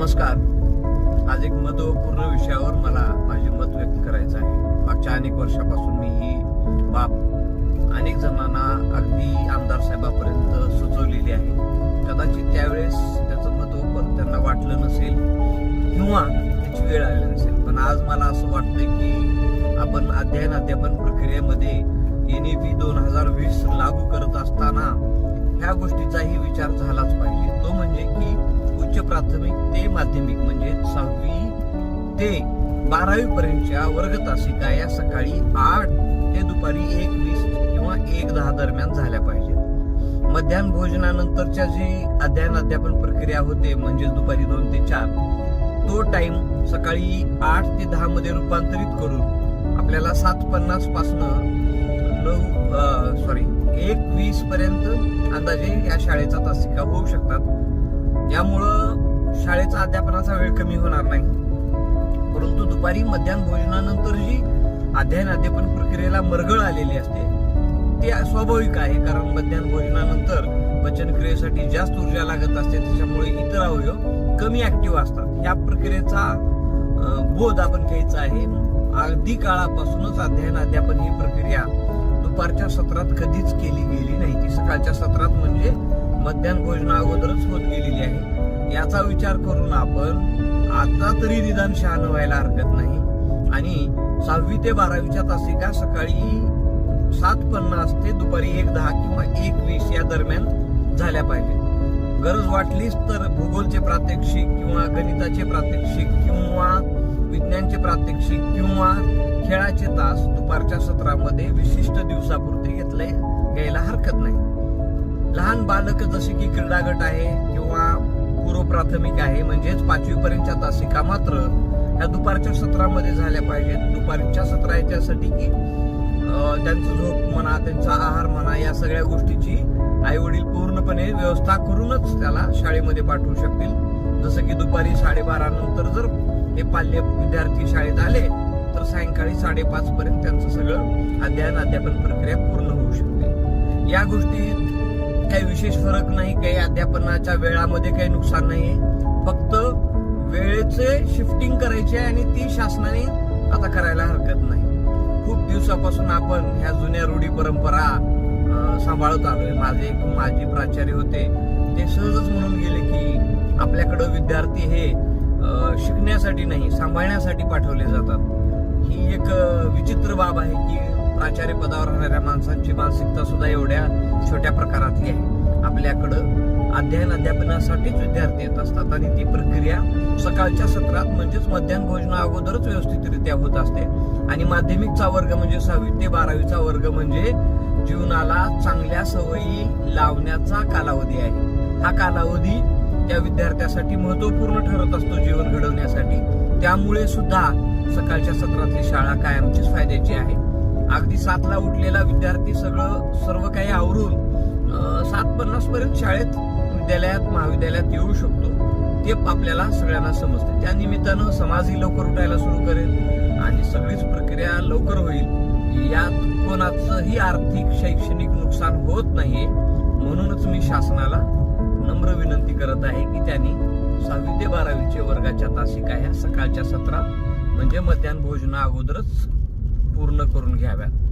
नमस्कार. आज एक महत्वपूर्ण विषयावर मला माझे मत व्यक्त करायचं आहे. मागच्या अनेक वर्षापासून मी ही बाब अनेक जणांना अगदी आमदार साहेबांपर्यंत सुचवलेली आहे. कदाचित त्यावेळेस त्याचं महत्व त्यांना वाटलं नसेल किंवा त्याची वेळ आली नसेल, पण आज मला असं वाटतंय की आपण अध्यापन प्रक्रियेमध्ये NEP 2020 लागू करत असताना ह्या गोष्टीचाही विचार झालाच पाहिजे. तो म्हणजे की उच्च प्राथमिक ते माध्यमिक म्हणजे 6वी ते 12वी पर्यंतच्या वर्ग तासिका या सकाळी 8 ते दुपारी 1:20 किंवा 1:10 दरम्यान झाल्या पाहिजेत. मध्यान्ह भोजनानंतरच्या जी अध्यापन प्रक्रिया होते म्हणजे दुपारी 2 ते 4 तो टाइम सकाळी 8 ते 10 मध्ये रूपांतरित करून आपल्याला 7:50 पासून 1:20 पर्यंत अंदाजे या शाळेचा तासिका होऊ शकतात. यामुळं शाळेचा अध्यापनाचा वेळ कमी होणार नाही, परंतु दुपारी मध्यान्ह भोजनानंतर जी अध्यापन प्रक्रियेला मरगळ आलेली असते ते स्वाभाविक आहे, कारण मध्यान्ह भोजनानंतर पचनक्रियेसाठी जास्त ऊर्जा लागत असते, त्याच्यामुळे इतर अवयव कमी ऍक्टिव्ह असतात. या प्रक्रियेचा बोध आपण घ्यायचा आहे. अगदी काळापासूनच अध्यापन ही प्रक्रिया दुपारच्या सत्रात कधीच केली गेली नाही. ती सकाळच्या सत्रात म्हणजे मध्यान्ह भोजना अगोदरच होत गेलेली आहे. याचा विचार करून आपण आता तरी निदान शहाणं व्हायला हरकत नाही आणि 6वी ते 12वीच्या तासिका सकाळी 7:50 ते दुपारी 1:10 किंवा 1:20 या दरम्यान झाल्या पाहिजे. गरज वाटलीच तर भूगोलचे प्रात्यक्षिक किंवा गणिताचे प्रात्यक्षिक किंवा विज्ञानचे प्रात्यक्षिक किंवा खेळाचे तास दुपारच्या सत्रामध्ये विशिष्ट दिवसापुरते घ्यायला हरकत नाही. लहान बालक जसे की क्रीडा गट आहे किंवा पूर्व प्राथमिक आहे म्हणजेच 5वी पर्यंतच्या तासिका मात्र या दुपारच्या सत्रामध्ये झाल्या पाहिजेत. दुपारच्या सत्र याच्यासाठी की त्यांचं झोप म्हणा, त्यांचा आहार म्हणा, या सगळ्या गोष्टीची आई वडील पूर्णपणे व्यवस्था करूनच त्याला शाळेमध्ये पाठवू शकतील. जसं की दुपारी 12:30 नंतर जर हे पाल्य विद्यार्थी शाळेत आले तर सायंकाळी 5:30 पर्यंत त्यांचं सगळं अध्यापन प्रक्रिया पूर्ण होऊ शकते. या गोष्टीत काही विशेष फरक नाही, काही अध्यापनाच्या वेळामध्ये काही नुकसान नाही, फक्त वेळेचे शिफ्टिंग करायचे आणि ती शासनाने आता करायला हरकत नाही. खूप दिवसापासून आपण ह्या जुन्या रूढी परंपरा सांभाळत आलोय. माझे एक माजी प्राचार्य होते, ते सहजच म्हणून गेले की आपल्याकडं विद्यार्थी हे शिकण्यासाठी नाही सांभाळण्यासाठी पाठवले जातात. ही एक विचित्र बाब आहे की प्राचार्य पदावर राहणाऱ्या माणसांची मानसिकता सुद्धा एवढ्या छोट्या प्रकारातली आहे. आपल्याकडं अध्यापनासाठीच विद्यार्थी येत असतात आणि ती प्रक्रिया सकाळच्या सत्रात म्हणजेच मध्यान्ह भोजना अगोदरच व्यवस्थितरित्या होत असते आणि माध्यमिकचा वर्ग म्हणजे 6वी ते 12वीचा वर्ग म्हणजे जीवनाला चांगल्या सवयी लावण्याचा कालावधी आहे. हा कालावधी त्या विद्यार्थ्यासाठी महत्वपूर्ण ठरत असतो जीवन घडवण्यासाठी. त्यामुळे सुद्धा सकाळच्या सत्रातली शाळा कायमचीच फायद्याची आहे. अगदी 7ला उठलेला विद्यार्थी सर्व काही आवरून 7:50 पर्यंत शाळेत विद्यालयात महाविद्यालयात येऊ शकतो. ते आपल्याला सगळ्यांना समजते. त्या निमित्तानं समाजही लवकर उठायला सुरू करेल आणि सगळीच प्रक्रिया लवकर होईल. यात कोणाचंही आर्थिक शैक्षणिक नुकसान होत नाहीये. म्हणूनच मी शासनाला नम्र विनंती करत आहे की त्यांनी 6वी ते 12वीचे वर्गाच्या तासिका ह्या सकाळच्या सत्रात म्हणजे मध्यान्ह भोजना अगोदरच पूर्ण करून घ्याव्यात.